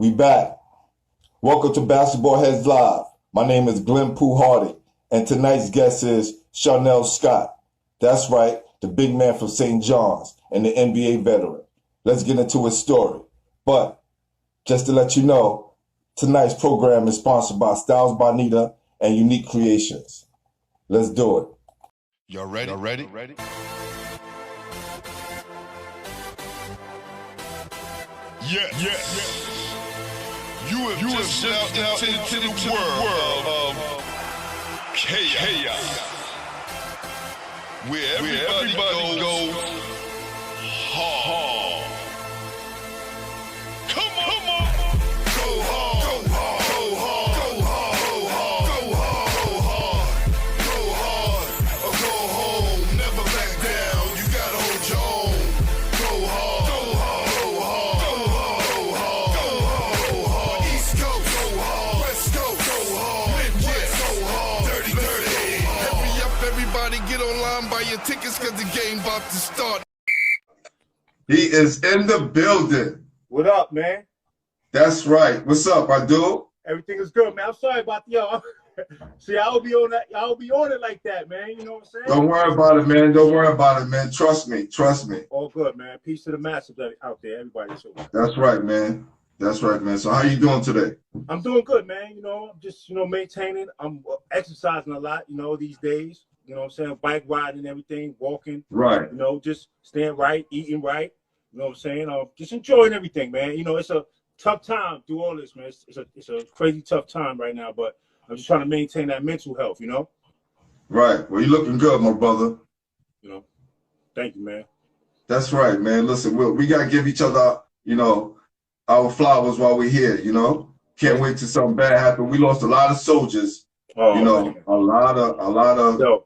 We back. Welcome to Basketball Heads Live. My name is Glenn Pooh Hardy, and tonight's guest is Shawnelle Scott. That's right, the big man from St. John's and the NBA veteran. Let's get into his story. But just to let you know, tonight's program is sponsored by Styles Bonita and Unique Creations. Let's do it. Y'all ready? Yeah. You have just stepped into the world of chaos, where everybody goes hard. Come on. Go hard. Go hard. Go hard. Go hard. Go hard. Or go home. Never back down. You gotta hold your own. Go hard. Go hard. Go hard. East Coast. Go hard. West Coast. Go hard. Midwest. Go hard. Dirty. Hurry up, everybody. Get online, buy your tickets, cause the game about to start. He is in the building. What up, man? That's right. What's up, I do? Everything is good, man. I'm sorry about y'all. See, I'll be on that. I'll be on it like that, man. You know what I'm saying? Don't worry about it, man. Don't worry about it, man. Trust me. All good, man. Peace to the masses out there, everybody. So. That's right, man. So how you doing today? I'm doing good, man. You know, I'm just, maintaining. I'm exercising a lot, these days. You know what I'm saying? Bike riding and everything, walking. Right. Just staying right, eating right. You know what I'm saying? Just enjoying everything, man. It's a tough time through all this, man. It's a crazy tough time right now, but I'm just trying to maintain that mental health, Right. Well, you're looking good, my brother. Thank you, man. That's right, man. Listen, we got to give each other, our flowers while we're here, Can't wait till something bad happens. We lost a lot of soldiers, man. a lot of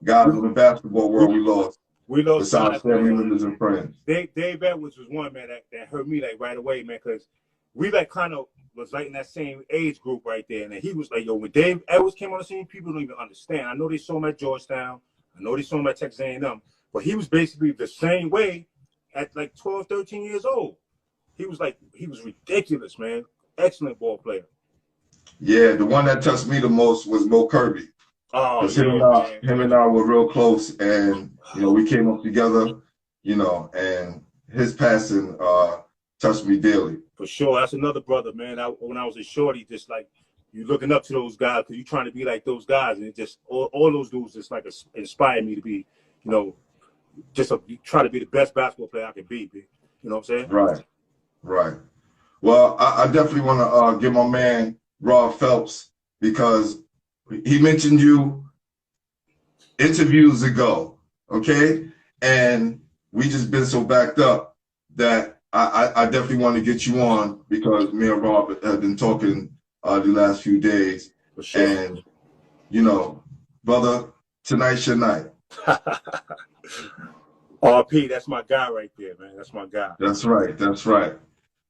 guys in the basketball world we lost. Besides family members and friends. Dave Edwards was one, man, that hurt me right away, man, because we kind of was in that same age group right there. And he was like, yo, when Dave Edwards came on the scene, people don't even understand. I know they saw him at Georgetown. I know they saw him at Texas A&M. But he was basically the same way at 12, 13 years old. He was ridiculous, man. Excellent ball player. Yeah, the one that touched me the most was Mo Kirby. Oh, him and I were real close, and we came up together, and his passing touched me daily. For sure, that's another brother, man. When I was a shorty, just you looking up to those guys because you're trying to be like those guys, and it just all those dudes just inspired me to be, try to be the best basketball player I can be. You know what I'm saying? Right. Well, I definitely want to give my man Rob Phelps, because he mentioned you interviews ago, okay? And we just been so backed up that I definitely want to get you on, because me and Rob have been talking the last few days. For sure. And, brother, tonight's your night. RP, that's my guy right there, man. That's my guy. That's right.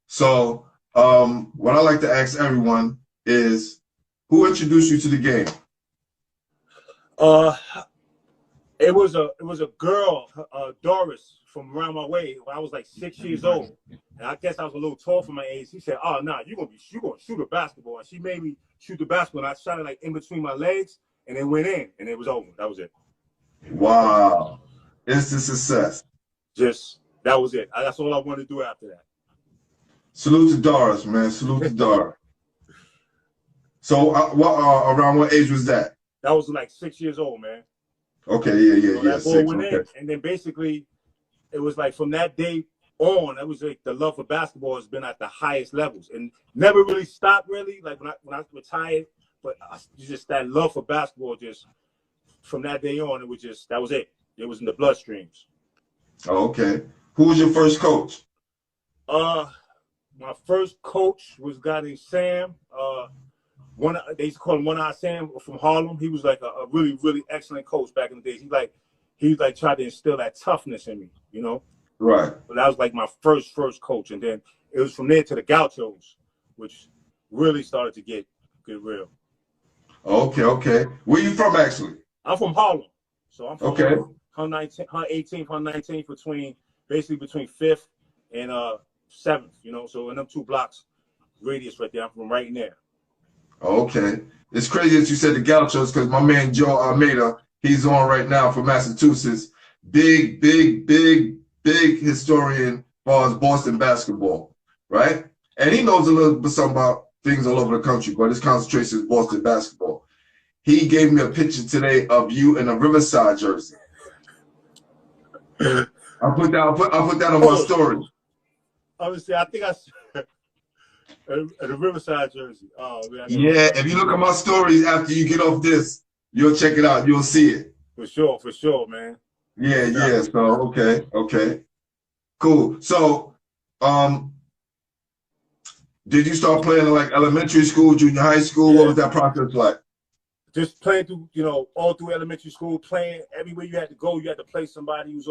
So what I like to ask everyone is, who introduced you to the game? It was a girl, Doris, from around my way. When I was 6 years old, and I guess I was a little tall for my age. She said, "Oh, nah, you're gonna shoot a basketball." And she made me shoot the basketball, and I shot it in between my legs, and it went in, and it was over. That was it. Wow, instant success. That was it. That's all I wanted to do after that. Salute to Doris, man. Salute to Doris. So, around what age was that? That was 6 years old, man. Okay, yeah. That ball went in, and then basically, it was from that day on. It was the love for basketball has been at the highest levels, and never really stopped. Really, when I retired, but just that love for basketball, just from that day on, that was it. It was in the bloodstreams. Oh, okay. Who was your first coach? My first coach was a guy named Sam. They used to call him One-Eye Sam from Harlem. He was a really, really excellent coach back in the days. He tried to instill that toughness in me, Right. But that was my first coach, and then it was from there to the Gauchos, which really started to get real. Okay. Where you from, actually? I'm from Harlem, so I'm from okay. 18th, 119th, between 5th and 7th, so in them 2 blocks, radius right there. I'm from right in there. Okay. It's crazy that you said the Gauchos because my man Joe Almeida, he's on right now for Massachusetts. Big historian as far as Boston basketball, right? And he knows a little bit something about things all over the country, but his concentration is Boston basketball. He gave me a picture today of you in a Riverside jersey. I'll put that on my story. Obviously, I think the Riverside jersey. Oh man. Yeah, if you look at my stories after you get off this, you'll check it out. You'll see it. For sure, man. Yeah. So okay. Cool. So did you start playing in like elementary school, junior high school? Yeah. What was that process like? Just playing through, all through elementary school, playing everywhere you had to go. You had to play somebody who's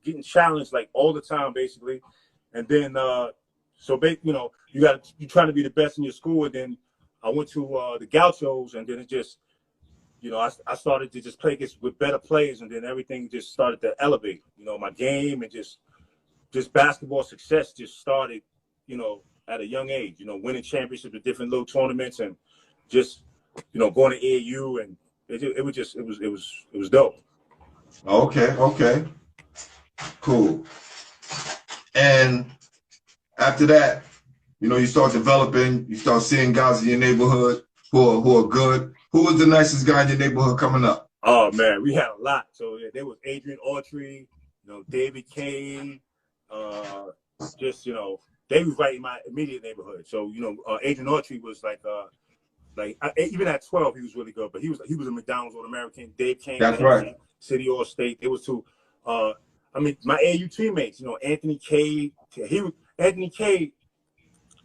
getting challenged like all the time, basically. And then, you're trying to be the best in your school. And then I went to the Gauchos, and then it just, I started to just play with better players, and then everything just started to elevate. My game and just basketball success just started, at a young age. Winning championships at different little tournaments, and just, going to AAU, and it was dope. Okay. Cool. And after that, you start developing, you start seeing guys in your neighborhood who are good. Who was the nicest guy in your neighborhood coming up? Oh man, we had a lot. So yeah, there was Adrian Autry, David Kane, they was right in my immediate neighborhood. So Adrian Autry was even at 12 he was really good, but he was a McDonald's All-American. Dave Kane, that's right. City All-State. It was two. My AAU teammates, Anthony K. Anthony K.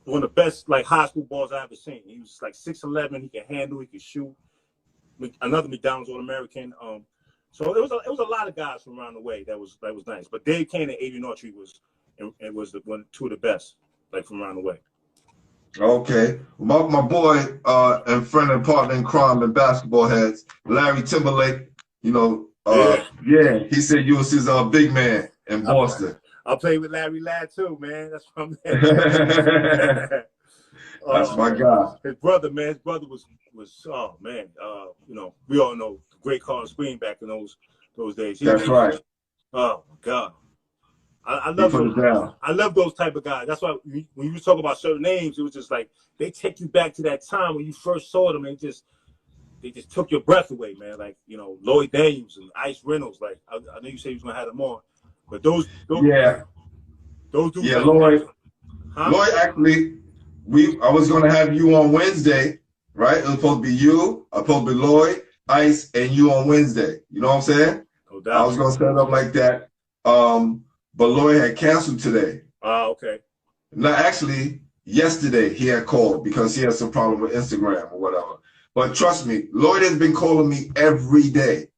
One of the best high school balls I ever seen. He was 6'11". He could handle. He could shoot. Another McDonald's All-American. So it was a lot of guys from around the way that was nice. But Dave Kane and Adrian Autry was two of the best from around the way. Okay. My boy and friend and partner in crime and basketball heads, Larry Timberlake, he said you was his big man in Boston. I played with Larry Ladd too, man. That's from That's my guy. His brother was oh man. We all know the great Carlos Green back in those days. That's right. Oh my God. I love those type of guys. That's why when you talk about certain names, it was just they take you back to that time when you first saw them, and they just took your breath away, man. Lloyd Daniels and Ice Reynolds. I know you said you was gonna have them on, but those dudes. Yeah, Lloyd. Huh? Lloyd, actually, I was gonna have you on Wednesday, right? It was supposed to be you, supposed to be Lloyd, Ice, and you on Wednesday. You know what I'm saying? No doubt. I was gonna set it up like that. But Lloyd had canceled today. Oh, okay. No, actually, yesterday he had called because he had some problem with Instagram or whatever. But trust me, Lloyd has been calling me every day,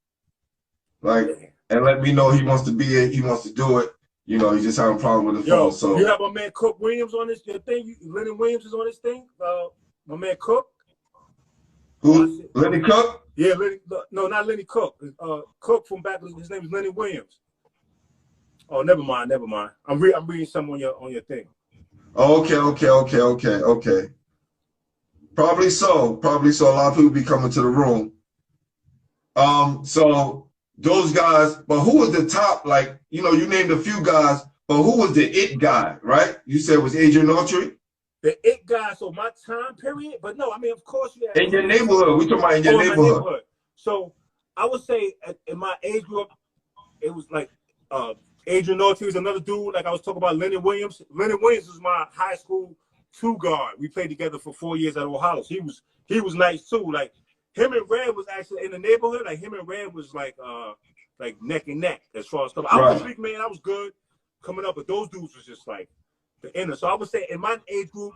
and let me know he wants to be it, he wants to do it. He just having a problem with the phone. So you have my man Cook Williams on this thing. Lennon Williams is on this thing. My man Cook. Who? Lenny Cook? Yeah, no, not Lenny Cook. Cook from back. His name is Lenny Williams. Oh, never mind. I'm reading some on your thing. Okay. Probably so. A lot of people be coming to the room. So those guys, but who was the top? You named a few guys, but who was the it guy? Right? You said it was Adrian Autry. The it guy. So my time period, but no, of course you had in your neighborhood. We talking about in your neighborhood. So I would say in my age group, it was Adrian Autry was another dude. I was talking about Leonard Williams. Leonard Williams was my high school two guard. We played together for 4 years at All Hallows. He was nice too. Him and Red was actually in the neighborhood. Him and Red was neck and neck as far as stuff. I was a big man. I was good coming up, but those dudes was just the inner. So I would say in my age group,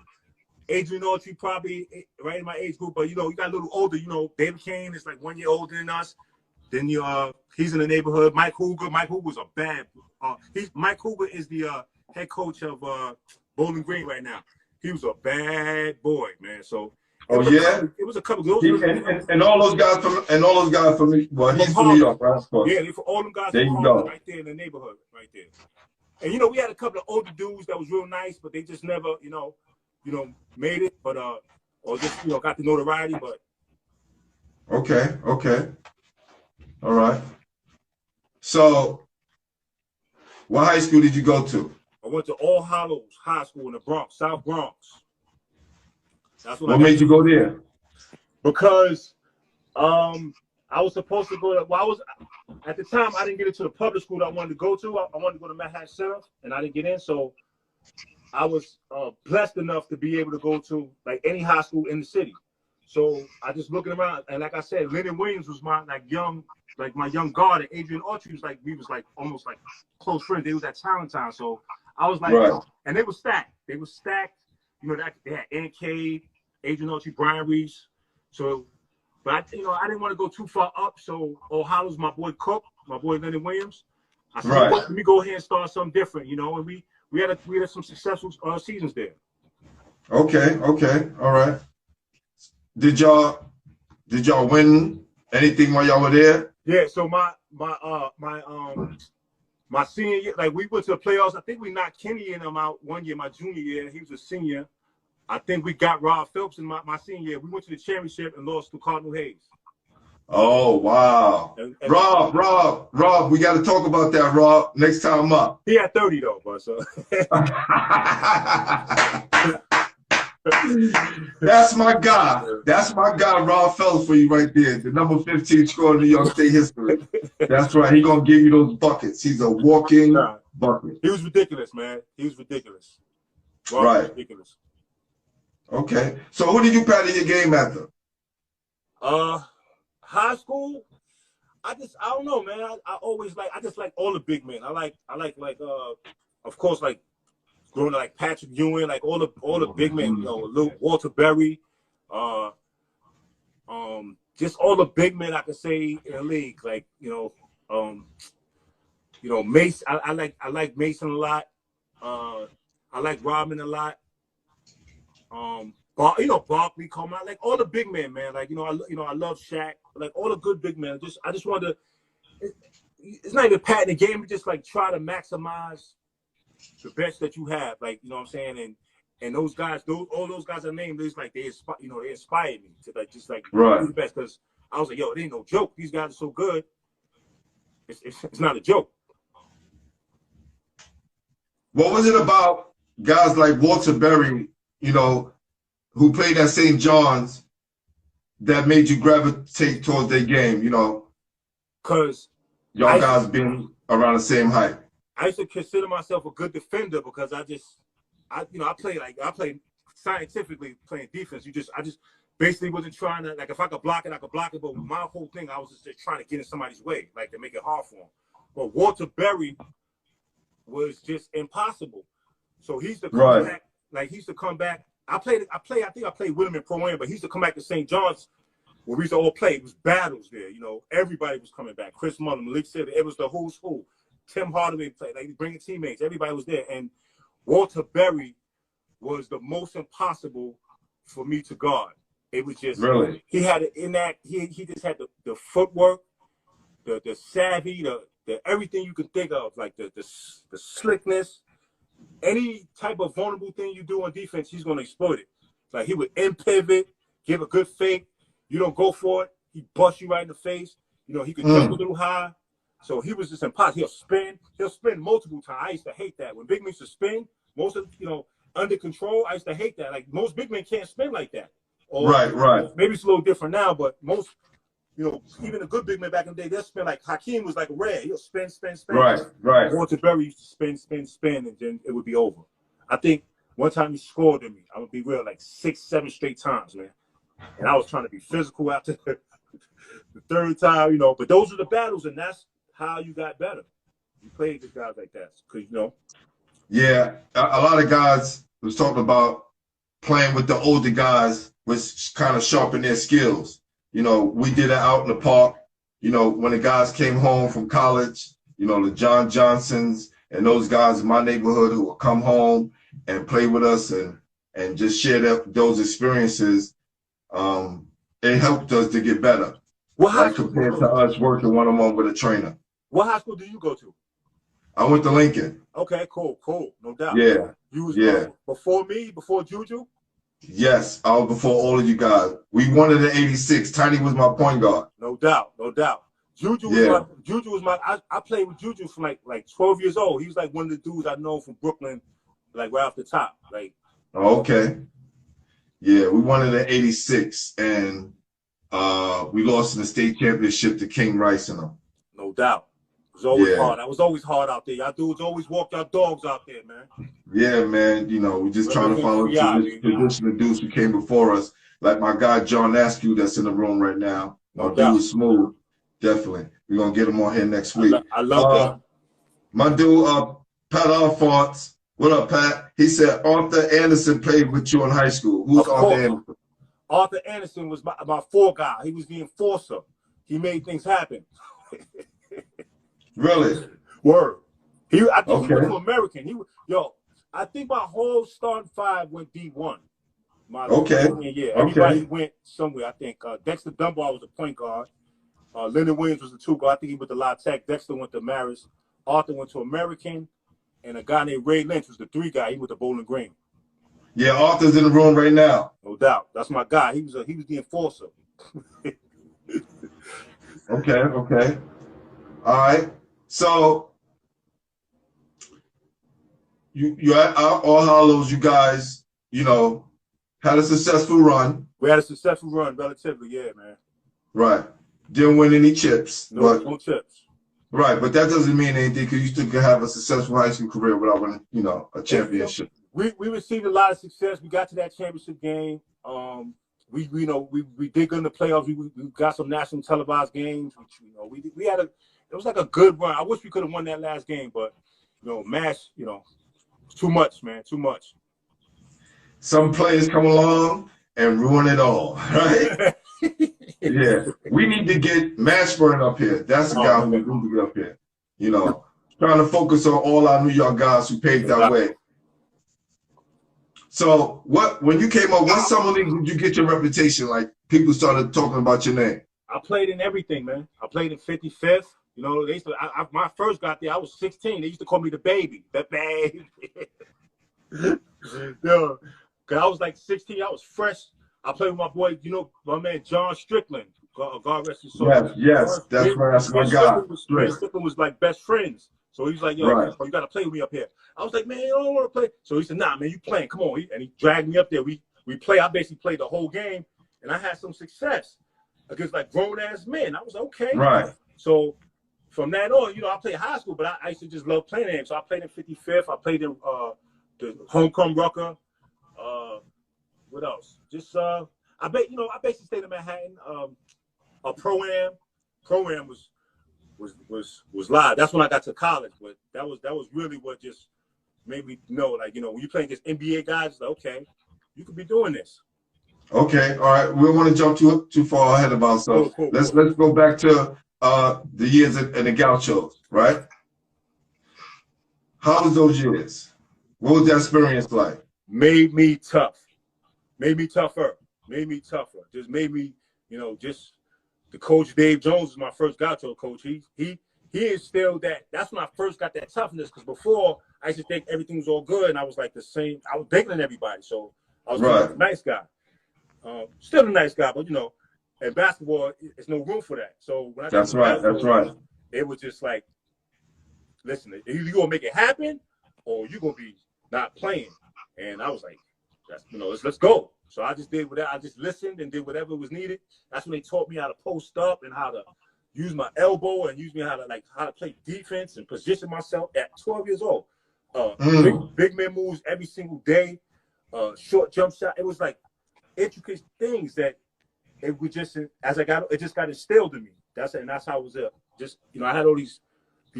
Adrian Autry probably right in my age group. But you got a little older. David Kane is 1 year older than us. Then he's in the neighborhood. Mike Hoover. Mike Hoover's a bad. Mike Hoover is the head coach of Bowling Green right now. He was a bad boy, man. So it was a couple. And all those guys from well, he's from New York, right? Yeah, for all them guys from Harlem, right there in the neighborhood, right there. And we had a couple of older dudes that was real nice, but they just never, made it, but or just got the notoriety. But Okay. All right. So, what high school did you go to? I went to All Hallows High School in the Bronx, South Bronx. That's What made you go there? Because I was supposed to go to. Well, I was at the time I didn't get into the public school that I wanted to go to. I wanted to go to Manhattan Center, and I didn't get in. So I was blessed enough to be able to go to like any high school in the city. So I just looking around, and like I said, Lennon Williams was my my young guard, and Adrian Autry was almost like close friends. They was at Talentine, so I was like, right. And they were stacked. They had NK, Adrian Autry, Brian Reese. So, but I didn't want to go too far up. So All Hallows, my boy Cook, my boy Lennon Williams. I said, right. Let me go ahead and start something different, and we had some successful seasons there. Okay, all right. Did y'all win anything while y'all were there? Yeah. So my senior year, like we went to the playoffs. I think we knocked Kenny and him out one year. My junior year, he was a senior. I think we got Rob Phelps in my senior year. We went to the championship and lost to Cardinal Hayes. Oh wow! And Rob, we got to talk about that, Rob. Next time up. He had 30 though, but so. That's my guy. That's my guy, Rob Phelps, for you right there. The number 15 scorer in New York State history. That's right. He gonna give you those buckets. He's a walking bucket. He was ridiculous, man. He was ridiculous. Rob right. Was ridiculous. Okay. So who did you pattern your game after? High school. I don't know, man. I just like all the big men. I like of course, like growing up, like Patrick Ewing, like all the big men, Walter Berry, just all the big men I could say in the league, like Mason. I like Mason a lot. I like Rodman a lot. Barkley, Coleman, like all the big men, man. Like I love Shaq. Like all the good big men. I just wanted to. It's not even patting the game. It's just like try to maximize the best that you have. Like what I'm saying, and those guys, all those guys I named, it's like they inspired me to do the best. Because I was like, it ain't no joke. These guys are so good. It's not a joke. What was it about guys like Walter Berry, who played at St. John's, that made you gravitate towards their game, Because y'all guys been around the same height. I used to consider myself a good defender because I played scientifically playing defense. I just basically wasn't trying to, like, if I could block it, I could block it. But my whole thing, I was just trying to get in somebody's way, like to make it hard for him. But Walter Berry was just impossible. So he used to come back, I think I played with him in Pro-Am, but he used to come back to St. John's where we used to all play. It was battles there, Everybody was coming back. Chris Mullin, Malik Silver, it was the whole school. Tim Hardaway played, like bringing teammates. Everybody was there. And Walter Berry was the most impossible for me to guard. It was just really. He had it in that. He just had the footwork, the savvy, the everything you could think of, like the slickness. Any type of vulnerable thing you do on defense, he's going to exploit it. Like he would end pivot, give a good fake. You don't go for it, he busts you right in the face. He could jump a little high. So he was just impossible. He'll spin multiple times. I used to hate that. When big men used to spin, most of under control, I used to hate that. Like most big men can't spin like that. Or, right. Maybe it's a little different now, but most, even the good big men back in the day, they'll spin like Hakeem was like a red. He'll spin. Right. Walter Berry used to spin, and then it would be over. I think one time he scored at me. I'm gonna be real, like 6-7 straight times, man. And I was trying to be physical after the third time, But those are the battles, and that's how you got better. You played with guys like that, because Yeah, a lot of guys was talking about playing with the older guys, was kind of sharpen their skills. We did it out in the park. When the guys came home from college, the John Johnsons and those guys in my neighborhood who would come home and play with us and just share those experiences. It helped us to get better. What high school compared to us working one-on-one with a trainer. What high school did you go to? I went to Lincoln. Okay, cool, no doubt. Yeah. You was before me, before Juju? Yes, I was before all of you guys. We won it in '86. Tiny was my point guard. No doubt, no doubt. Yeah. Juju was my. I played with Juju from like 12 years old. He was like one of the dudes I know from Brooklyn, like right off the top. Like, Okay. Yeah, we won it in '86, and we lost in the state championship to King Rice and them. no doubt. It was always Yeah. hard. I was always hard out there. Y'all dudes always walk y'all dogs out there, man. Yeah, man. You know, we just trying to follow the tradition of dudes who came before us, like my guy John Askew that's in the room right now. My dude is smooth. Definitely. We're gonna get him on here next week. I love that. My dude, Pat Alphonse. What up, Pat? He said Arthur Anderson played with you in high school. Who's Arthur Anderson? Arthur Anderson was my four guy. He was the enforcer. He made things happen. Really? Word. I think he went to American. I think my whole starting five went D1. Yeah. Everybody went somewhere. I think Dexter Dunbar was the point guard. Leonard Williams was the two guard. I think he went to La Tech. Dexter went to Marist. Arthur went to American. And a guy named Ray Lynch was the three guy. He went to Bowling Green. Yeah, Arthur's in the room right now. No doubt. That's my guy. He was the enforcer. Okay. All right. So you at All Hallows, you guys, had a successful run. We had a successful run, relatively, yeah, man. Right. Didn't win any chips. No chips. Right, but that doesn't mean anything because you still can have a successful high school career without winning, a championship. We received a lot of success. We got to that championship game. We did good in the playoffs. We got some national televised games. It was like a good run. I wish we could have won that last game, but MASH, too much, man, too much. Some players come along and ruin it all, right? Yeah, we need to get Mashburn up here. That's the guy who we need to get up here. Trying to focus on all our New York guys who paved that way. So, when you came up, what summer league did you get your reputation? Like people started talking about your name. I played in everything, man. I played in 55th. They used to. When I first got there, I was 16. They used to call me the baby. The baby. Yo, cause I was like 16. I was fresh. I played with my boy, my man John Strickland. God rest his soul. Yes, that's my guy. Strickland was like best friends. So he was like, yo, you got to play with me up here. I was like, man, I don't want to play. So he said, nah, man, you playing. Come on. And he dragged me up there. We play. I basically played the whole game, and I had some success against like grown-ass men. I was okay. Right. So from that on, I played high school, but I used to just love playing them. So I played in 55th. I played in the Homecoming Rucker. What else? Just I basically stayed in Manhattan. A pro-am was live. That's when I got to college, but that was really what just made me know, like, when you're playing against NBA guys, it's like, okay, you could be doing this. Okay, all right. We don't want to jump too far ahead of ourselves. Cool. Let's go back to the years in the Gauchos, right? How was those years? What was that experience like? Made me tough. Made me tougher. Just made me, just the coach Dave Jones was my first Gaucho coach. He instilled that. That's when I first got that toughness, because before I used to think everything was all good and I was like the same. I was bigger than everybody, so I was a nice guy. Still a nice guy, but at basketball, there's no room for that. So when I that's right. It was just like, listen, either you gonna make it happen or you gonna be not playing. And I was like, let's go. So I just did whatever. I just listened and did whatever was needed. That's when they taught me how to post up and how to use my elbow and use me how to play defense and position myself at 12 years old. Big man moves every single day. Short jump shot. It was like intricate things that it would just it just got instilled in me. That's how it was. I had all these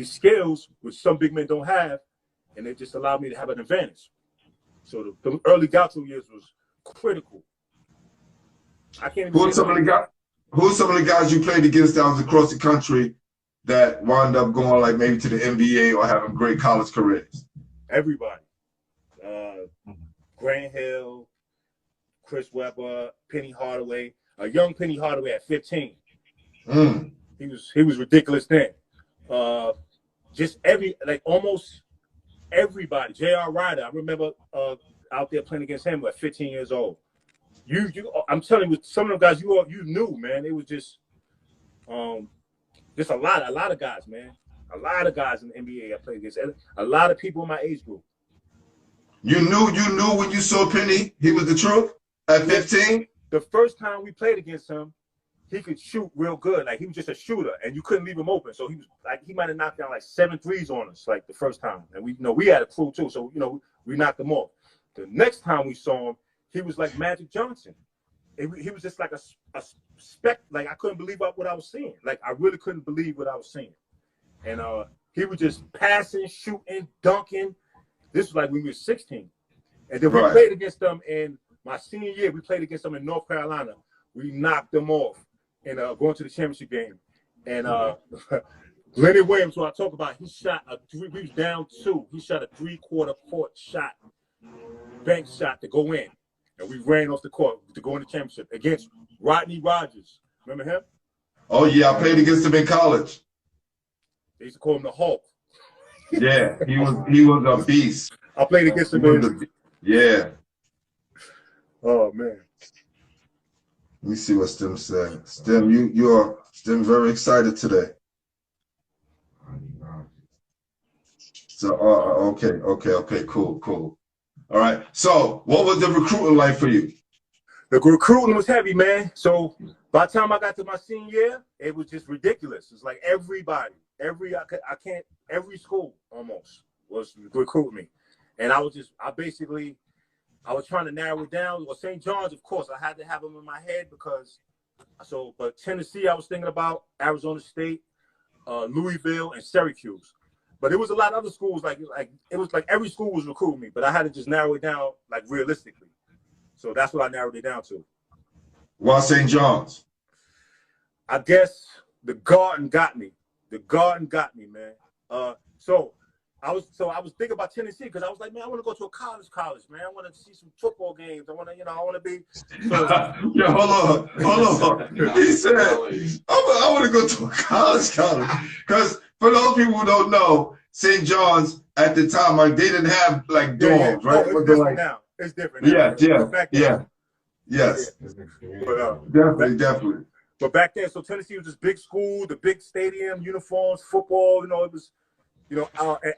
skills which some big men don't have, and it just allowed me to have an advantage. So the early Gaucho years was critical. I can't even. Who are some of the guys you played against that was across the country that wound up going like maybe to the NBA or having great college careers? Everybody. Grant Hill, Chris Webber, Penny Hardaway. A young Penny Hardaway at 15. He was ridiculous then. Almost everybody. J.R. Ryder. I remember out there playing against him at 15 years old. I'm telling you, some of the guys you knew, man. It was just a lot of guys, man. A lot of guys in the NBA I played against. A lot of people in my age group. You knew when you saw Penny, he was the truth at 15? The first time we played against him, he could shoot real good. Like, he was just a shooter, and you couldn't leave him open. So he was like, he might have knocked down like 7 threes on us, like the first time. And we had a crew too, so we knocked him off. The next time we saw him, he was like Magic Johnson. He was just like a spec. Like, I couldn't believe what I was seeing. Like, I really couldn't believe what I was seeing. And he was just passing, shooting, dunking. This was like when we were 16. And then we played against them in my senior year. We played against them in North Carolina. We knocked them off and going to the championship game. And Lenny Williams, who I talk about, he shot we was down 2. He shot a 3/4 court shot, bank shot to go in. And we ran off the court to go in the championship against Rodney Rogers. Remember him? Oh, yeah. I played against him in college. They used to call him the Hulk. Yeah, he was a beast. I played against him. Yeah. Oh, man. Let me see what Stim said. Stim, you're very excited today. So, okay, cool. All right. So, what was the recruiting like for you? The recruiting was heavy, man. So, by the time I got to my senior year, it was just ridiculous. It's like everybody, every school almost was recruiting me, and I was trying to narrow it down. Well, St. John's, of course, I had to have them in my head but Tennessee, I was thinking about Arizona State, Louisville, and Syracuse. But it was a lot of other schools. Like it was like every school was recruiting me, but I had to just narrow it down like realistically. So that's what I narrowed it down to. Why St. John's? I guess the Garden got me. The Garden got me, man. So I was thinking about Tennessee because I was like, man, I want to go to a college, man. I want to see some football games. I want to be. So, yeah, hold on. He said, I want to go to a college. Because for those people who don't know, St. John's at the time, like, they didn't have like dorms, right? No, it's different now. It's different now. Yes. But, Definitely. But back then, so Tennessee was this big school, the big stadium, uniforms, football. It was. And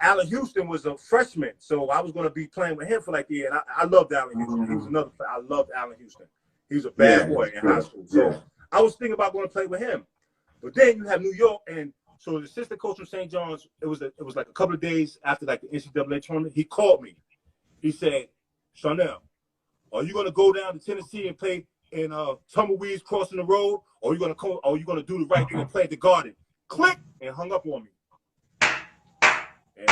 Allen Houston was a freshman, so I was going to be playing with him for like a year. And I loved Allen Houston. He was another. I loved Allen Houston. He was a bad boy in high school. So I was thinking about going to play with him. But then you have New York, and so the assistant coach from St. John's. It was like a couple of days after like the NCAA tournament. He called me. He said, "Shawnelle, are you going to go down to Tennessee and play in tumbleweeds crossing the road, or are you going to do the right thing and play at the Garden?" Click, and hung up on me. And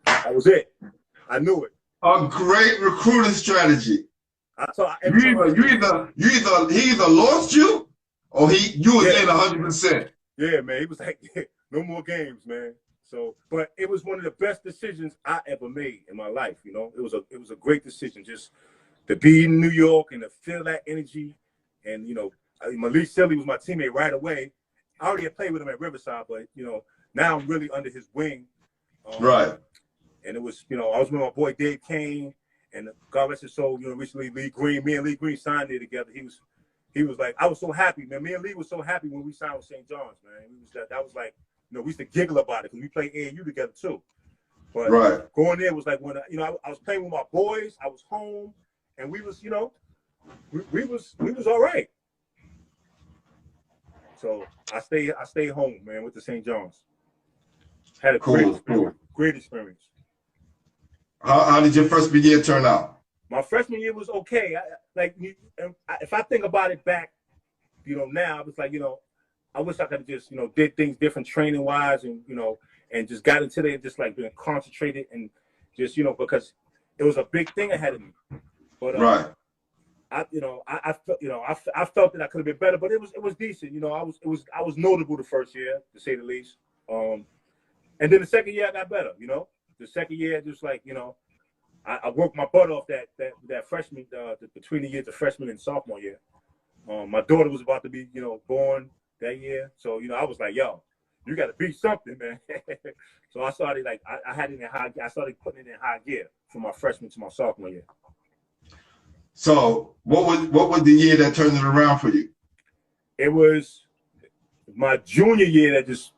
that was it. I knew it. A great recruiting strategy. He either lost you or you was in 100%. Yeah, man. He was like, no more games, man. So, but it was one of the best decisions I ever made in my life. It was a great decision just to be in New York and to feel that energy. And Malik Silly was my teammate right away. I already had played with him at Riverside, but now I'm really under his wing. Right. And it was, I was with my boy Dave Kane, and God rest his soul, recently Lee Green. Me and Lee Green signed there together. He was like, I was so happy, man. Me and Lee was so happy when we signed with St. John's, man. That was like, we used to giggle about it because we played AAU together too. But going there was like when I was playing with my boys. I was home, and we was, we was all right. So I stayed home, man, with the St. John's. Had a great experience. How did your freshman year turn out? My freshman year was okay. If I think about it back, now it's like, I wish I could have just, did things different training wise and, and just got into it and just like been concentrated and just, because it was a big thing ahead of me. But I felt that I could have been better, but it was decent. I was notable the first year, to say the least. And then the second year I got better. The second year, just like I worked my butt off that freshman between the years of freshman and sophomore year. My daughter was about to be born that year, so I was like, yo, you got to beat something, man. So I started like I had it in high. I started putting it in high gear from my freshman to my sophomore year. So what was the year that turned it around for you? It was my junior year that just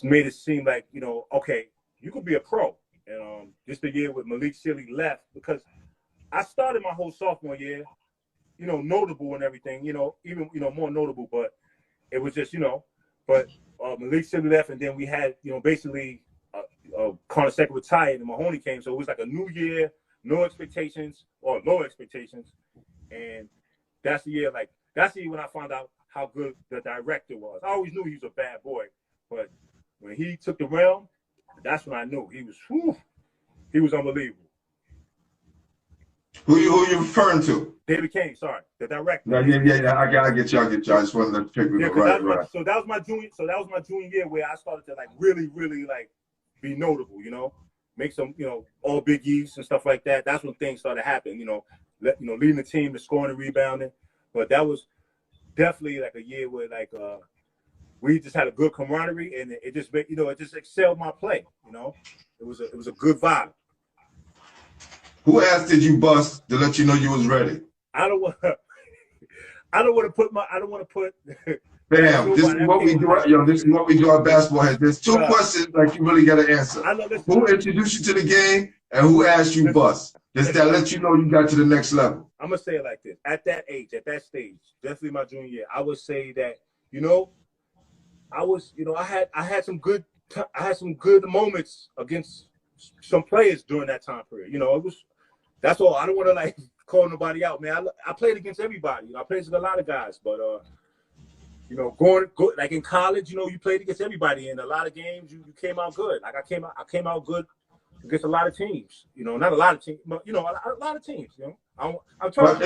made it seem like, you know, okay, you could be a pro. And just the year with Malik Sealy left, because I started my whole sophomore year, you know, notable and everything, you know, even, you know, more notable, but it was just, you know, but Malik Sealy left, and then we had, you know, basically Connor Second retired and Mahoney came. So it was like a new year, no expectations or low expectations. And that's the year, like, that's the year when I found out how good the director was. I always knew he was a bad boy, but when he took the realm, that's when I knew he was unbelievable. Who you referring to? David Kane, sorry, the director. Yeah. I get you. I just wanted to pick it right. So that was my junior year where I started to like really like be notable, you know, make some, you know, all Big East and stuff like that. That's when things started happening, you know, leading the team to scoring and rebounding. But that was definitely like a year where like we just had a good camaraderie, and it just made, you know, it just excelled my play, you know. It was a good vibe. Who asked did you bust to let you know you was ready? I don't want to put. Bam! This is what we do. Yo, this is what we do at Basketball Heads. There's two questions like you really got to answer. Who introduced you to the game, and who asked you bust? Just that let you know you got to the next level. I'm gonna say it like this: at that age, at that stage, definitely my junior year, I would say that, you know, I had some good moments against some players during that time period. You know, that's all. I don't want to like call nobody out, man. I played against everybody. You know, I played against a lot of guys, but you know, going like in college, you know, you played against everybody. In a lot of games, you came out good. Like I came out good against a lot of teams. You know, not a lot of teams, but you know, a lot of teams. You know, I'm trying.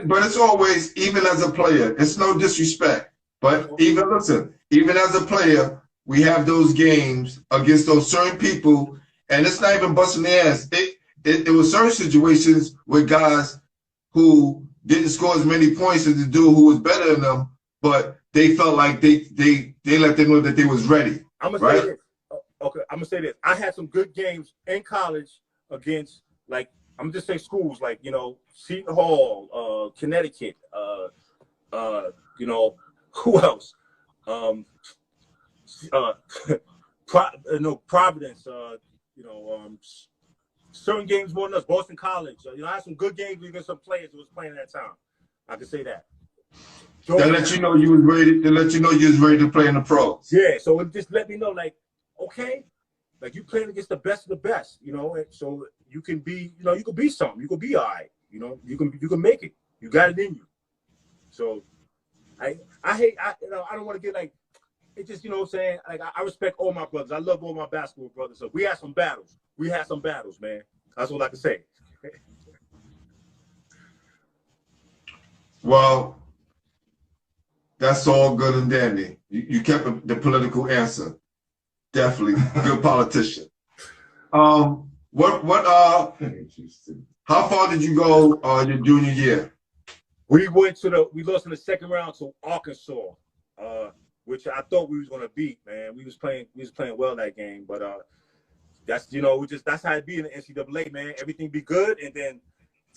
But it's always, even as a player, it's no disrespect. But even as a player, we have those games against those certain people, and it's not even busting their ass. It was certain situations with guys who didn't score as many points as the dude who was better than them, but they felt like they let them know that they was ready. I'm gonna say this. Okay, I'm gonna say this. I had some good games in college against, like, I'm gonna just say schools like, you know, Seton Hall, Connecticut, you know, who else? Providence, you know, certain games more than us. Boston College, you know, I had some good games against some players who was playing at that time. I can say that. That let you know you was ready. To let you know you was ready to play in the pros. Yeah, so it just let me know, like, okay, like you playing against the best of the best, you know, and so you can be, you know, you can be something. You can be all right, you know. You can make it. You got it in you. So I don't want to get like, it just, you know what I'm saying? Like, I respect all my brothers. I love all my basketball brothers. So we had some battles. Man. That's all I can say. Well, that's all good and dandy. You kept the political answer. Definitely. Good politician. How far did you go your junior year? We lost in the second round to Arkansas, which I thought we was gonna beat, man. We was playing well that game, but that's, you know, that's how it be in the NCAA, man. Everything be good, and then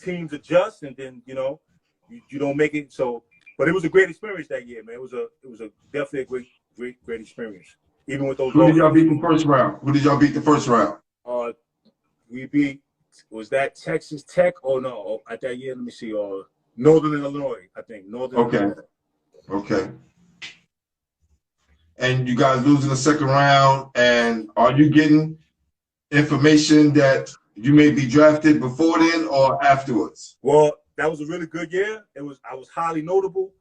teams adjust, and then, you know, you don't make it. So, but it was a great experience that year, man. It was definitely a great experience. Even with those. Who did y'all beat the first round? Was that Texas Tech or no? At that year, let me see. Northern Illinois, I think. Illinois. Okay. And you guys lose in the second round, and are you getting information that you may be drafted before then or afterwards? Well, that was a really good year. I was highly notable.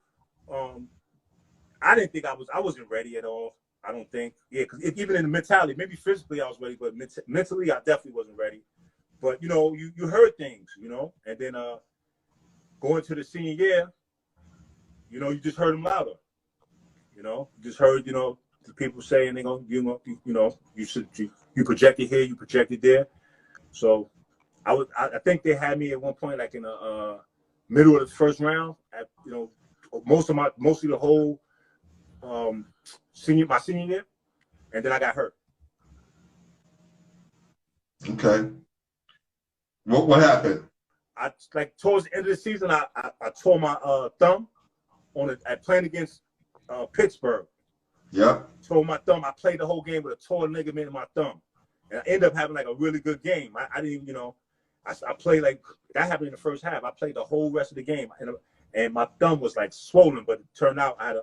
I didn't think I wasn't ready at all. I don't think. Yeah, because even in the mentality, maybe physically I was ready, but mentally I definitely wasn't ready. But, you know, you heard things, you know, and then going to the senior year, you know, you just heard them louder. You know, you just heard, you know, the people saying they're going to, you know, you projected here, you projected there. So I think they had me at one point, like in the middle of the first round, at, you know, mostly the whole my senior year, and then I got hurt. Okay. What happened? I like towards the end of the season, I tore my thumb at playing against Pittsburgh. Yep. Tore my thumb. I played the whole game with a torn ligament in my thumb, and I ended up having like a really good game. I didn't even, I played like that happened in the first half. I played the whole rest of the game, and my thumb was like swollen, but it turned out I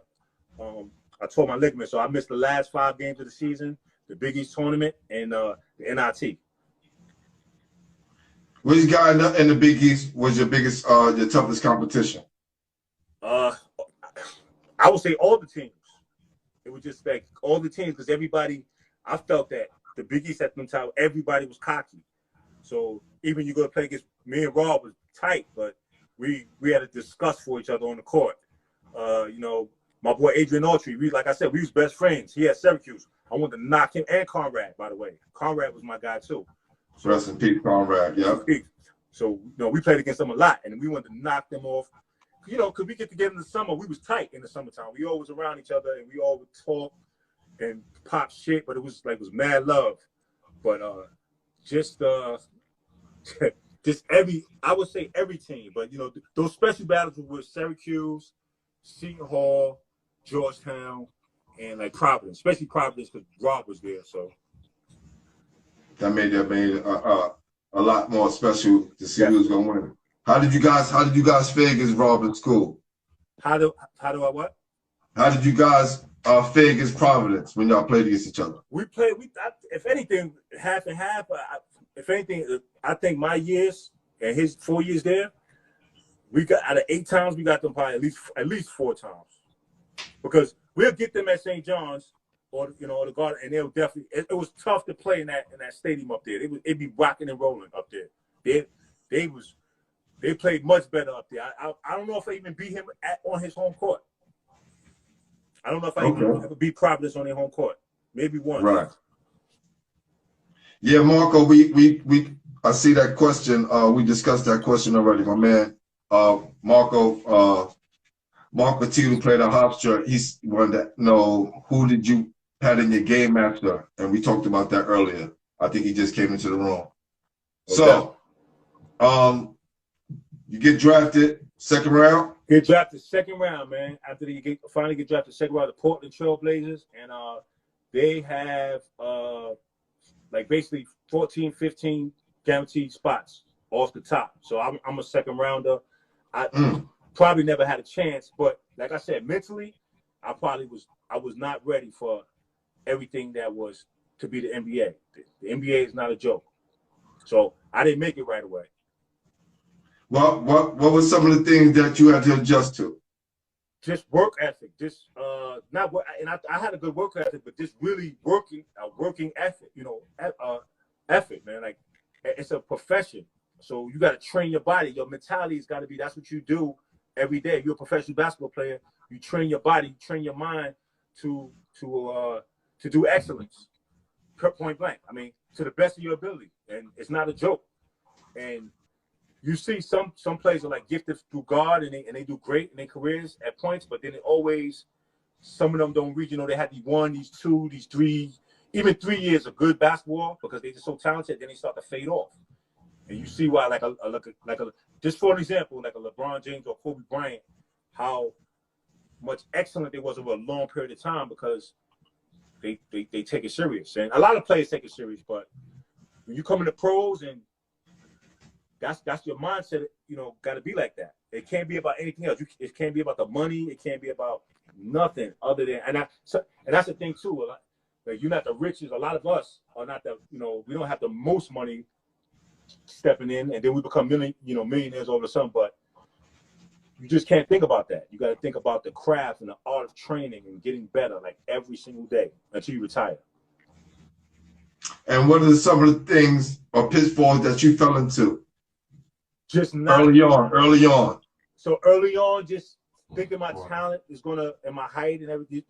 tore my ligament, so I missed the last 5 games of the season, the Big East tournament, and the NIT. Which guy in the Big East was your biggest, your toughest competition? I would say all the teams. It was just like all the teams, because everybody, I felt that the Big East at the time, everybody was cocky. So even you go to play against me and Rob was tight, but we had to discuss for each other on the court. My boy Adrian Autry, like I said, we was best friends. He had Syracuse. I wanted to knock him, and Conrad, by the way. Conrad was my guy too. So, rest in peace, Conrad. Yeah. So we played against them a lot, and we wanted to knock them off. Because we get together in the summer, we was tight in the summertime. We always around each other, and we all would talk and pop shit, but it was mad love. But I would say every team, but those special battles were with Syracuse, Seton Hall, Georgetown, and like Providence, especially Providence because Rob was there. So that made a lot more special to see who was gonna win. How did you guys fare against Rob in school? How do I what? How did you guys fare against Providence when y'all played against each other? If anything, half and half. If anything, I think my years and his 4 years there, we got out of 8 times, we got them probably at least 4 times, because we'll get them at St. John's or the Garden, and they'll definitely. It was tough to play in that stadium up there. It'd be rocking and rolling up there. They played much better up there. I don't know if I even beat him on his home court. I don't know if I even ever beat Providence on their home court. Maybe once. Right. Yeah, Marco, I see that question. We discussed that question already, my man. Marco Petit, played at Hofstra, he wanted to know who did you had in your game after, and we talked about that earlier. I think he just came into the room. Okay. So, you get drafted second round? Get drafted second round, man. After you finally get drafted second round, the Portland Trail Blazers, and they have like basically 14, 15 guaranteed spots off the top. So I'm a second rounder. I probably never had a chance, but like I said, mentally, I was not ready for everything that was to be the NBA. The NBA is not a joke. So I didn't make it right away. Well, what were some of the things that you had to adjust to? Just work ethic. Just not what, and I had a good work ethic, but just really working ethic. Effort, man. Like it's a profession, so you got to train your body. Your mentality has got to be. That's what you do every day. If you're a professional basketball player, you train your body, you train your mind to do excellence. Point blank. I mean, to the best of your ability, and it's not a joke. And you see some players are like gifted through God, and they do great in their careers at points, but then some of them don't reach. They have these 1, these 2, these 3, even 3 years of good basketball because they're just so talented. Then they start to fade off, and you see why, just for an example, like a LeBron James or Kobe Bryant, how much excellent it was over a long period of time because they take it serious, and a lot of players take it serious. But when you come into pros, and that's your mindset, got to be like that. It can't be about anything else. It can't be about the money. It can't be about nothing other than, and that's the thing too. You're not the richest. A lot of us are not the, we don't have the most money stepping in, and then we become millionaires all of a sudden. But you just can't think about that. You got to think about the craft and the art of training and getting better, like every single day until you retire. And what are some of the things or pitfalls that you fell into? Just not early on. So early on, just thinking my talent is gonna, and my height and everything,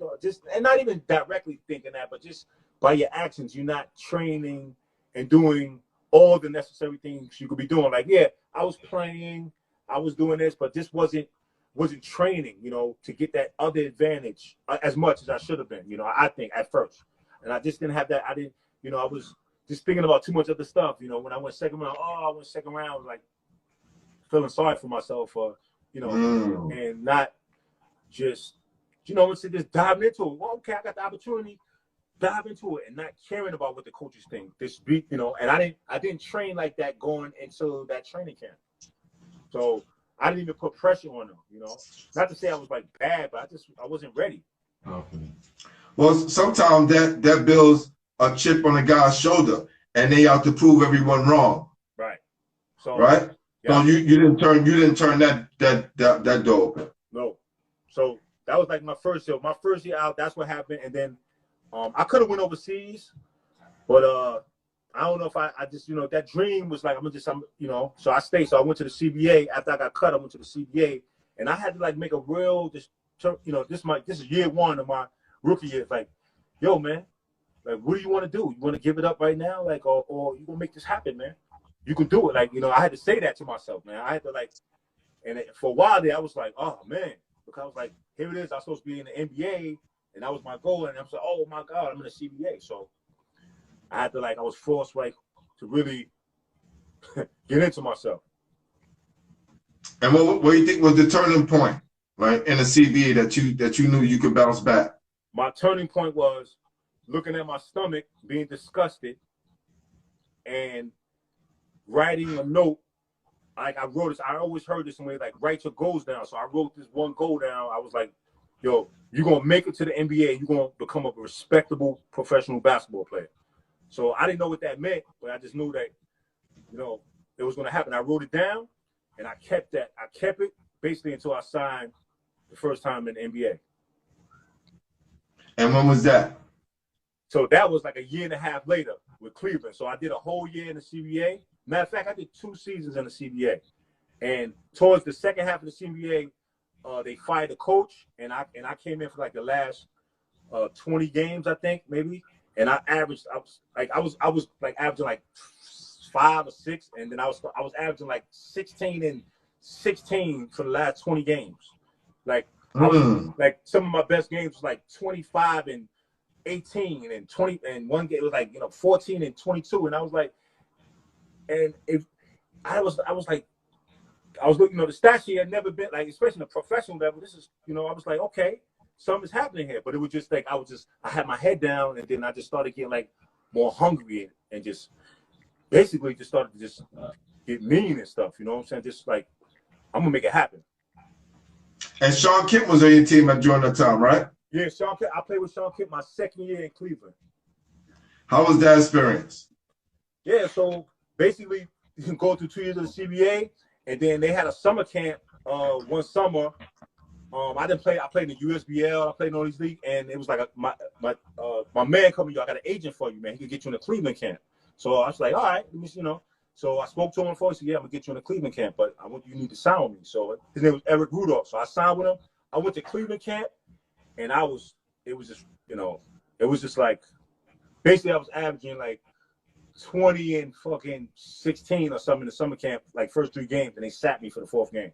and not even directly thinking that, but just by your actions, you're not training and doing all the necessary things you could be doing. Like, yeah, I was playing, I was doing this, but this wasn't training, to get that other advantage as much as I should have been. I think at first And I just didn't have that. I didn't, I was just thinking about too much other stuff. When I went second round, I went second round, I was like feeling sorry for myself for, and not just, instead of just diving into it. Well, okay, I got the opportunity, dive into it, and not caring about what the coaches think. And I didn't train like that going into that training camp. So I didn't even put pressure on them, Not to say I was like bad, but I wasn't ready. Okay. Well, sometimes that builds a chip on a guy's shoulder, and they out to prove everyone wrong. Right. So right. Yeah. So you didn't turn that door open. No. So that was like my first year. My first year out, that's what happened. And then I could have went overseas, but I don't know if I just, that dream was like, so I stayed. So I went to the CBA. After I got cut, I went to the CBA, and I had to like make a real, this is year one of my rookie year. Like, yo, man, like, what do you want to do? You want to give it up right now? Like, or you gonna make this happen, man? You can do it. Like, I had to say that to myself, man. I had to like, and for a while there, I was like, oh man, because I was like, here it is. I'm supposed to be in the NBA, and that was my goal. And I'm like, oh my God, I'm in the CBA. So I had to I was forced to really get into myself. And what do you think was the turning point, right, in the CBA that you knew you could bounce back? My turning point was looking at my stomach, being disgusted, and writing a note. Like, I wrote this. I always heard this way, like, write your goals down. So I wrote this one goal down. I was like, yo, you're going to make it to the NBA. You're going to become a respectable professional basketball player. So I didn't know what that meant, but I just knew that, it was going to happen. I wrote it down, and I kept that. I kept it basically until I signed the first time in the NBA. And when was that? So that was like a year and a half later with Cleveland. So I did a whole year in the CBA. Matter of fact, I did 2 seasons in the CBA. And towards the second half of the CBA, they fired the coach, and I came in for like the last 20 games, I think, maybe. And I averaged, I was averaging like 5 or 6, and then I was averaging like 16 and 16 for the last 20 games. Like, like some of my best games was like 25 and 18 and 20, and one game was like 14 and 22, and I was like, and if I was looking, the stats here had never been like, especially in the professional level. This is, I was like, okay, something's happening here. But it was just like I had my head down, and then I just started getting like more hungry and just basically just started to just get mean and stuff. You know what I'm saying? Just like, I'm gonna make it happen. And Sean Kemp was on your team during that time, right? Yeah, Sean Kemp. I played with Sean Kemp my second year in Cleveland. How was that experience? Yeah, so basically you can go through 2 years of the CBA, and then they had a summer camp one summer. I didn't play. I played in the USBL. I played in all these leagues, and it was like my man coming. I got an agent for you, man. He could get you in the Cleveland camp. So I was like, all right, let me, So I spoke to him before. He said, yeah, I'm gonna get you in the Cleveland camp, but you need to sign with me. So his name was Eric Rudolph. So I signed with him. I went to Cleveland camp, and it was just like, basically I was averaging like 20 and fucking 16 or something in the summer camp, like first 3 games, and they sat me for the 4th game.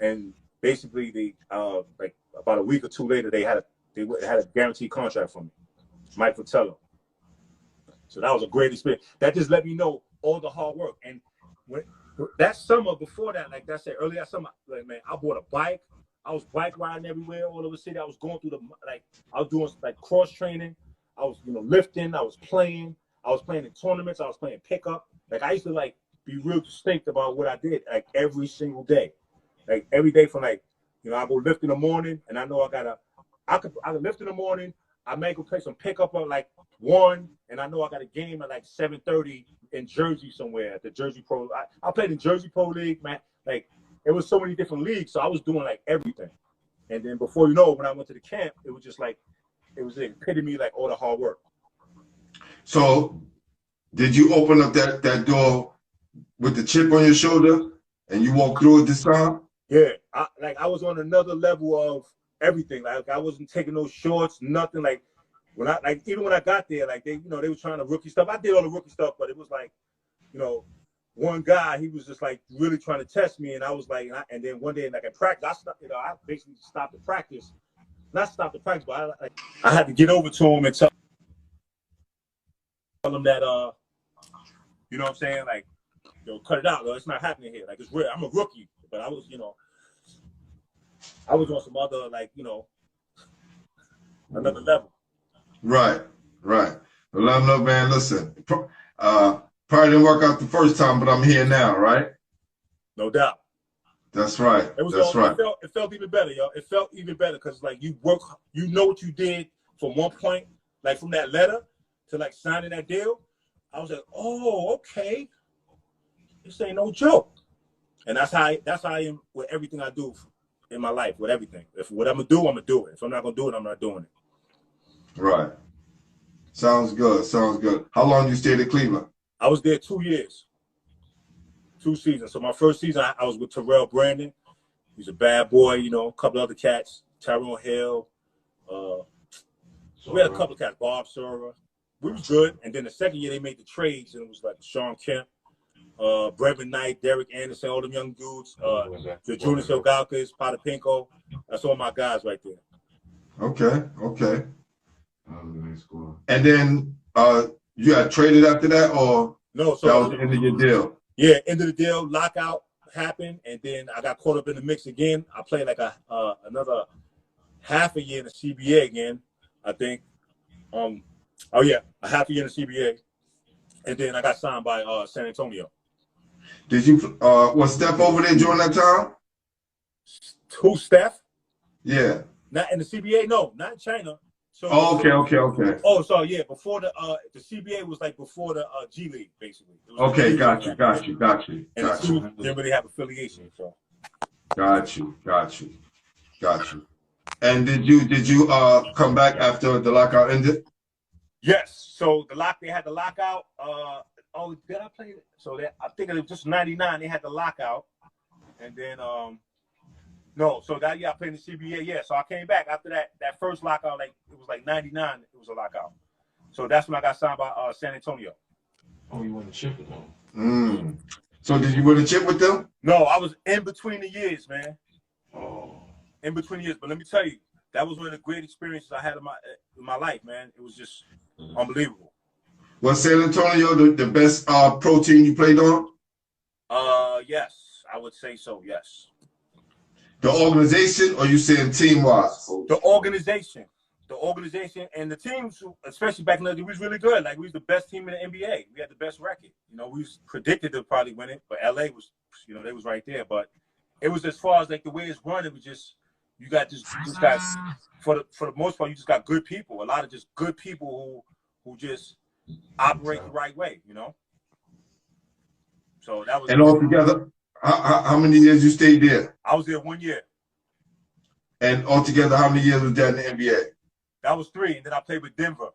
And basically they like about a week or 2 later, they had a guaranteed contract for me, Mike Fratello. So that was a great experience. That just let me know all the hard work. And when that summer, before that, like I said earlier, that summer, like, man, I bought a bike. I was bike riding everywhere, all over the city. I was going through I was doing like cross training. I was, lifting. I was playing in tournaments. I was playing pickup. Like, I used to like be real distinct about what I did, like every single day. Like every day from like, I go lift in the morning, and I know I could lift in the morning. I may go play some pickup at like 1, and I know I got a game at like 7:30 in Jersey somewhere at the Jersey Pro. I played in Jersey Pro League, man. Like, it was so many different leagues, so I was doing like everything. And then before you know it, when I went to the camp, it was just like, it was the epitome, like all the hard work. So did you open up that door with the chip on your shoulder, and you walked through it this time? Yeah, I was on another level of everything. Like, I wasn't taking no shorts, nothing. Like, even when I got there, like, they were trying to rookie stuff. I did all the rookie stuff, but it was like, one guy, he was just like really trying to test me, and I was like, and then one day, like, in practice, I basically stopped the practice. Not stopped the practice, but I had to get over to him and tell tell them that you know what I'm saying, like, yo, cut it out, though. It's not happening here. Like, it's real. I'm a rookie, but I was, I was on some other, like, another level. Right. Well, no, man, listen. Probably didn't work out the first time, but I'm here now, right? No doubt. That's right. It felt even better, yo. It felt even better because, like, you work, you know what you did from one point, like from that letter to like signing that deal. I was like, oh, okay. This ain't no joke. And that's how I am with everything I do in my life, with everything. If what I'm gonna do, I'm gonna do it. If I'm not gonna do it, I'm not doing it. Right. Sounds good. How long you stayed in Cleveland? I was there 2 years, 2 seasons. So my first season, I was with Terrell Brandon. He's a bad boy, a couple other cats, Tyrone Hill. We had a couple of cats, Bob Server. We was good. And then the second year, they made the trades, and it was like Sean Kemp, Brevin Knight, Derek Anderson, all them young dudes, the Junis Gauchos, Potter Pinko. That's all my guys right there. Okay. And then you got traded after that, or no? So that was the end of your deal? Yeah, end of the deal. Lockout happened, and then I got caught up in the mix again. I played like another half a year in the CBA again, I think. A half a year in the CBA, and then I got signed by San Antonio. Did you was Steph over there during that time? Who, Steph? Yeah. Not in the CBA, no, not in China. So, okay. Oh, so yeah, before the CBA was like before the G League, basically. Okay, got you. And the team didn't really have affiliation, so. Got you. And did you come back after the lockout ended? Yes. So they had the lockout. Did I play it? So I think it was just 99. They had the lockout, and then no. So that year I played in the CBA. Yeah. So I came back after that first lockout. Like it was like 99. It was a lockout. So that's when I got signed by San Antonio. Oh, you won the chip with them? So did you win a chip with them? No, I was in between the years, man. Oh. In between the years, but let me tell you, that was one of the great experiences I had in my life, man. It was just unbelievable. Was San Antonio the best pro team you played on? Yes, I would say so. Yes. The organization, or you saying team-wise? The organization, and the teams, especially back in the day, we was really good. Like we was the best team in the NBA. We had the best record. We was predicted to probably win it, but LA was, they was right there. But it was as far as like the way it's run. It was just you got just guys for the most part. You just got good people. A lot of just good people who just operate the right way. So that was. And altogether, how many years you stayed there? I was there 1 year. And altogether, how many years was that in the NBA? That was 3, and then I played with Denver.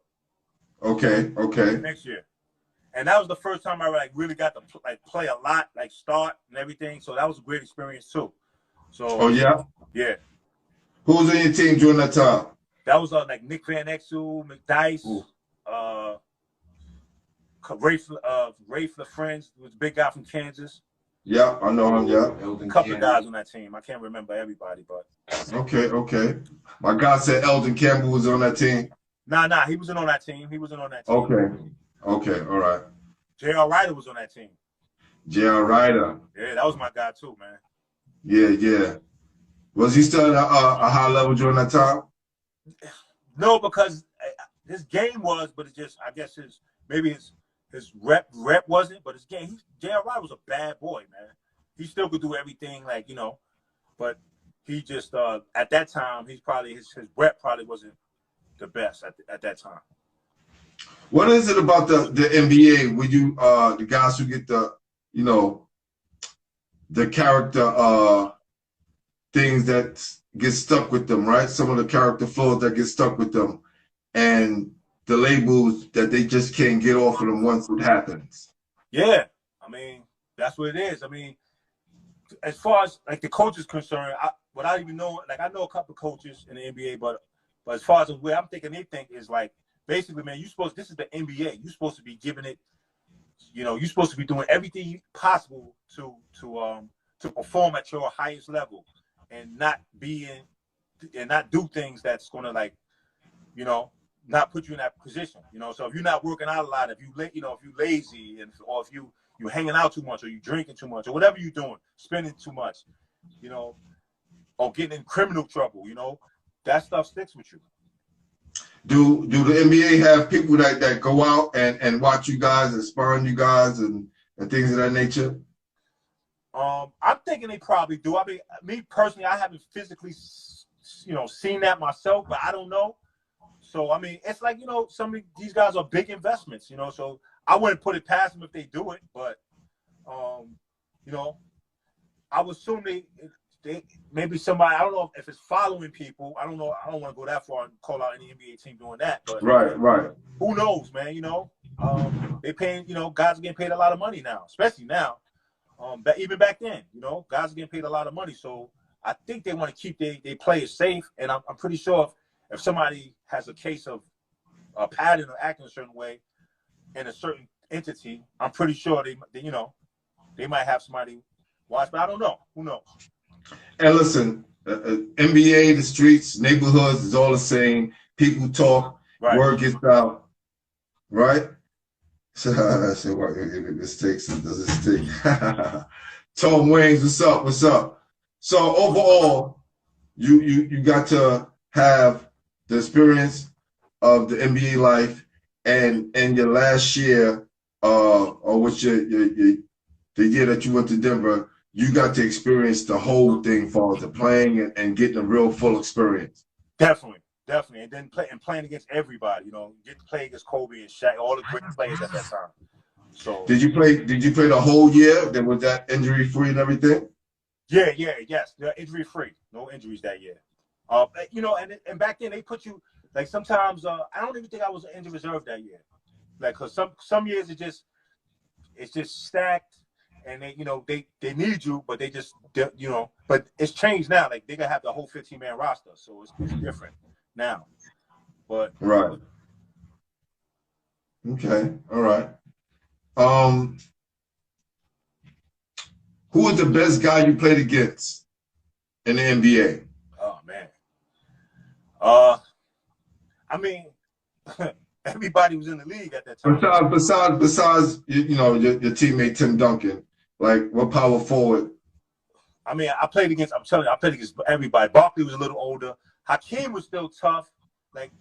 Okay. Next year, and that was the first time I like really got to play a lot, like start and everything. So that was a great experience too. So. Oh yeah. Yeah. Who was on your team during that time? That was like Nick Van Exel, McDice, Rafe LaFrance, was a big guy from Kansas. Yeah, I know him. Yeah. A couple of guys on that team. I can't remember everybody, but. Okay. My guy said Eldon Campbell was on that team. Nah, he wasn't on that team. Okay, all right. J.R. Ryder was on that team. J.R. Ryder. Yeah, that was my guy too, man. Yeah. Was he still at a high level during that time? No, because his game was, but it's just, I guess his rep wasn't, but his game, J.R. Ryder was a bad boy, man. He still could do everything, like, but he just, at that time, his rep probably wasn't the best at that time. What is it about the NBA where you, the guys who get the character things that get stuck with them, right? Some of the character flaws that get stuck with them, and the labels that they just can't get off of them once it happens. Yeah, I mean, that's what it is. I mean, as far as like the coach is concerned, without even knowing, like I know a couple of coaches in the NBA, but as far as the way I'm thinking, they think is like basically, man, this is the NBA. You're supposed to be giving it, you're supposed to be doing everything possible to perform at your highest level, and not do things that's gonna like, not put you in that position. So if you're not working out a lot, if you if you're lazy, or if you're hanging out too much, or you drinking too much, or whatever you're doing, spending too much, or getting in criminal trouble, that stuff sticks with you. Do the NBA have people that go out and watch you guys and spurring you guys and things of that nature? I'm thinking they probably do. I mean, me personally, I haven't physically, seen that myself, but I don't know. So, I mean, it's like, some of these guys are big investments, so I wouldn't put it past them if they do it. But, I would assume they maybe somebody, I don't know if it's following people. I don't know. I don't want to go that far and call out any NBA team doing that. But right. Who knows, man? They paying, guys are getting paid a lot of money now, especially now. But even back then, guys are getting paid a lot of money. So I think they want to keep their players safe. And I'm pretty sure if somebody has a case of a pattern or acting a certain way in a certain entity, I'm pretty sure they might have somebody watch. But I don't know. Who knows? And listen, NBA, the streets, neighborhoods is all the same. People talk, right. Word gets out, right? So I said, what mistakes does it take? Tom Waynes, what's up? So overall, you got to have the experience of the NBA life, and your last year, or which the year that you went to Denver, you got to experience the whole thing for the playing and getting a real full experience. Definitely. And then playing against everybody, get to play against Kobe and Shaq, all the great players at that time. So did you play the whole year? Then was that injury free and everything? Yes. They're injury free. No injuries that year. And back then they put you like sometimes I don't even think I was injured reserve that year. Like cause some years it's just stacked. And they need you, but they just but it's changed now. Like they gotta have the whole 15-man roster, so it's different now. But right. Okay. All right. Who was the best guy you played against in the NBA? Oh man. I mean, everybody was in the league at that time. Besides your teammate Tim Duncan. Like, what power forward? I mean, I played against everybody. Barkley was a little older. Hakeem was still tough. Like,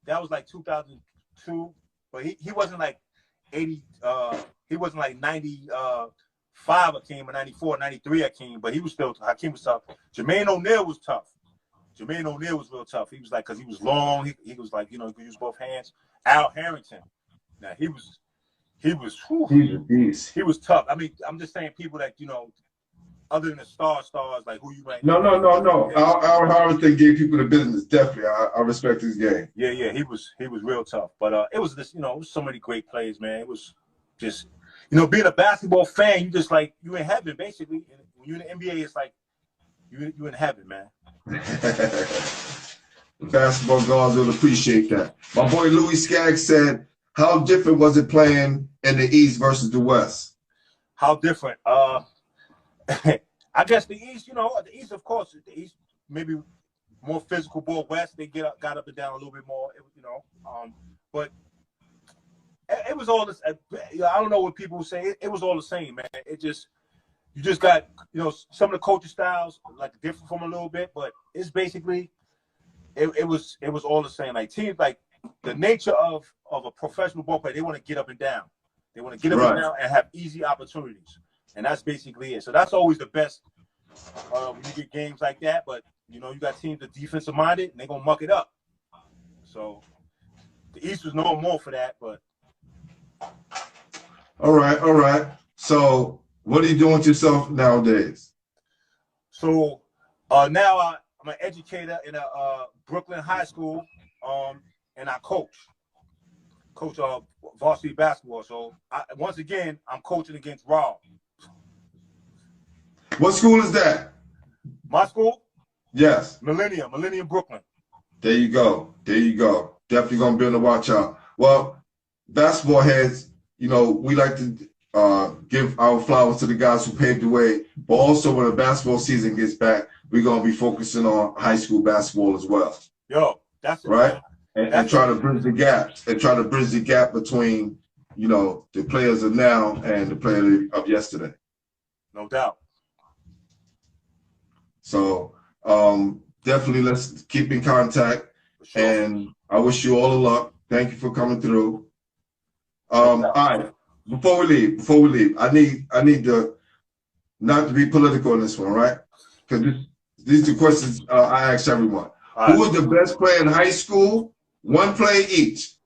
that was like 2002. But he wasn't like 80. He wasn't like 95 Hakeem or 94, 93 Hakeem. But Hakeem was tough. Jermaine O'Neal was tough. Jermaine O'Neal was real tough. He was like, because he was long. He was like, he could use both hands. Al Harrington. Now, he was tough. I mean, I'm just saying people that, other than the stars, like who you might. No. Al Harrington gave people the business. Definitely. I respect his game. Yeah. He was real tough. But it was this, it was so many great plays, man. It was just, being a basketball fan, you just like, you in heaven, basically. And when you're in the NBA, it's like, you in heaven, man. The basketball gods will appreciate that. My boy Louis Skaggs said, how different was it playing in the East versus the West? How different? I guess the East, the East, of course, the East maybe more physical ball. West, they got up and down a little bit more, but it was all this. I don't know what people say. It was all the same, man. You just got, some of the coaching styles like different from a little bit, but it's basically, it was all the same. Like teams, like the nature of a professional ball player, they want to get up and down. They want to get up and down and have easy opportunities. And that's basically it. So that's always the best when you get games like that. But, you got teams that defensive minded and they're going to muck it up. So the East was known more for that. But All right. So what are you doing with yourself nowadays? So now I'm an educator in a Brooklyn high school, and I coach varsity basketball. So once again, I'm coaching against Rob. What school is that? My school? Yes. Millennium Brooklyn. There you go. Definitely gonna be on the watch out. Well, basketball heads, we like to give our flowers to the guys who paved the way, but also when the basketball season gets back, we're gonna be focusing on high school basketball as well. Yo, that's right. and try to bridge the gaps and try to bridge the gap between, you know, the players of now and the players of yesterday. No doubt. So definitely let's keep in contact. Sure. And I wish you all the luck. Thank you for coming through. All right. Before we leave, I need to not to be political in this one, right? Because these are questions I ask everyone. Who was the best player in high school? One player each.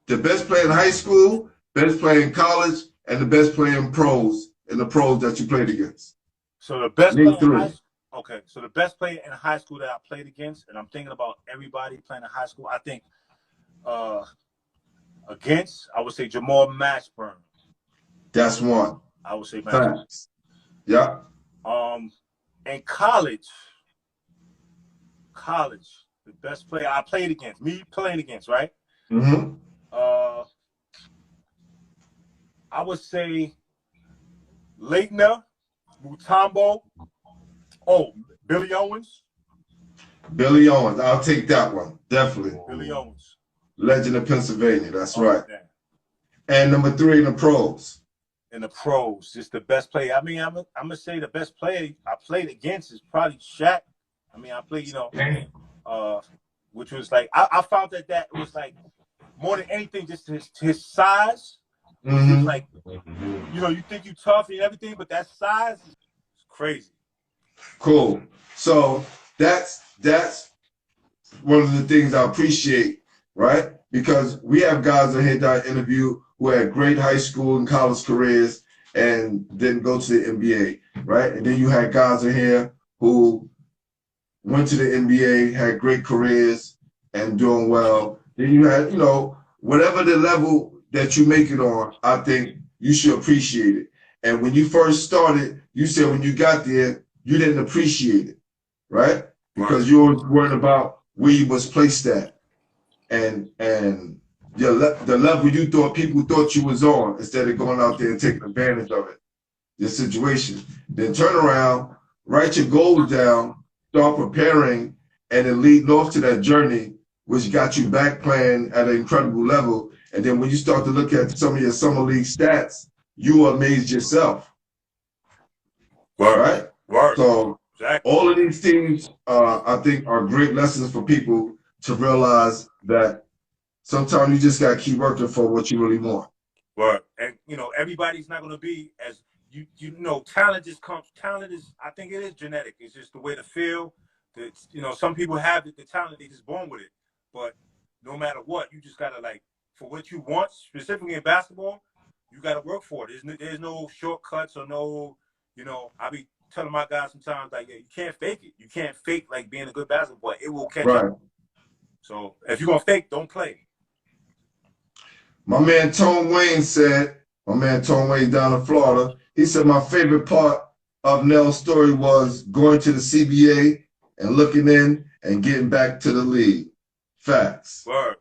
The best player in high school, best player in college, and the best player in the pros that you played against. So the best player in high school. Okay, so the best player in high school that I played against, and I'm thinking about everybody playing in high school, I think against, I would say Jamal Mashburn. That's one. I would say Mashburn. Thanks. Yeah. In college, the best player I played against, right? Mm-hmm. I would say Leitner, Mutombo. Oh, Billy Owens. Billy Owens, I'll take that one. Definitely. Billy Owens. Legend of Pennsylvania, that's right. Man. And number 3 in the pros. In the pros, just the best player. I mean, I'm gonna say the best player I played against is probably Shaq. I mean, I played, which was like I found that it was like more than anything, just his size. Mm-hmm. Like, you think you tough and everything, but that size is crazy. Cool. So that's one of the things I appreciate, right? Because we have guys in here that I interview who had great high school and college careers and didn't go to the NBA, right? And then you had guys in here who went to the NBA, had great careers and doing well. Then you had, whatever the level that you make it on, I think you should appreciate it. And when you first started, you said when you got there, you didn't appreciate it, right? Because you were worried about where you was placed at. And the level you thought people thought you was on instead of going out there and taking advantage of it, your situation. Then turn around, write your goals down, start preparing, and then leading off to that journey, which got you back playing at an incredible level. And then when you start to look at some of your summer league stats, you amazed yourself. Right? So exactly. All of these things, I think, are great lessons for people to realize that sometimes you just got to keep working for what you really want. Right. And, everybody's not going to be as, talent just comes. Talent is, I think it is genetic. It's just the way to feel. Some people have the talent, they just born with it. But no matter what, you just got to, for what you want, specifically in basketball, you got to work for it. There's no shortcuts or no, I be telling my guys sometimes, you can't fake it. You can't fake, being a good basketball player. It will catch up. So if you're going to fake, don't play. My man Tone Wayne down in Florida, he said my favorite part of Nell's story was going to the CBA and looking in and getting back to the league. Facts. Word.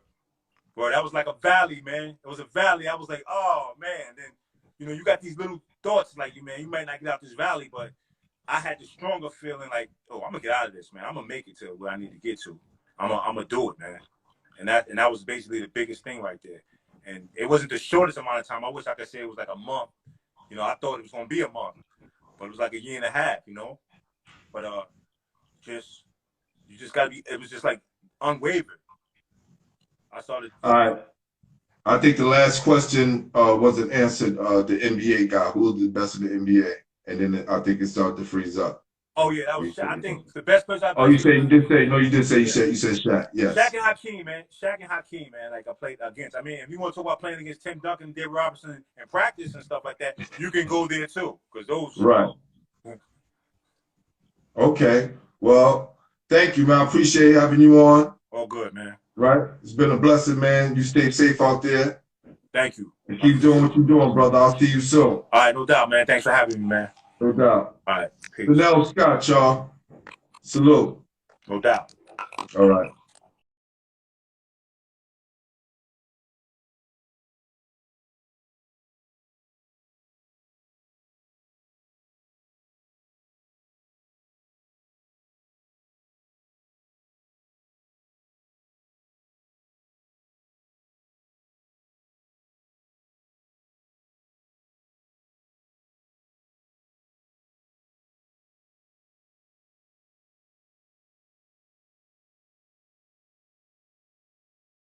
That was like a valley, man. It was a valley. I was like, oh, man. Then, you got these little thoughts you might not get out this valley, but I had the stronger feeling oh, I'm going to get out of this, man. I'm going to make it to where I need to get to. I'm going to do it, man. And that was basically the biggest thing right there. And it wasn't the shortest amount of time. I wish I could say it was like a month. I thought it was going to be a month, but it was like a year and a half, But you just got to be, it was just unwavering. I started. All right. I think the last question wasn't answered. The NBA guy, who was the best in the NBA? And then I think it started to freeze up. Oh yeah, that was Shaq. I think the best person I played. Oh, you did say you said Shaq. Yes. Shaq and Hakeem, man. I played against. I mean, if you want to talk about playing against Tim Duncan, Dave Robinson, and practice and stuff like that, you can go there too, because those. Right. Okay. Well, thank you, man. I appreciate having you on. All good, man. Right. It's been a blessing, man. You stay safe out there. Thank you. And keep doing what you're doing, brother. I'll see you soon. All right, no doubt, man. Thanks for having me, man. No doubt. All right. Peace. Shawnelle Scott, y'all. Salute. No doubt. All right.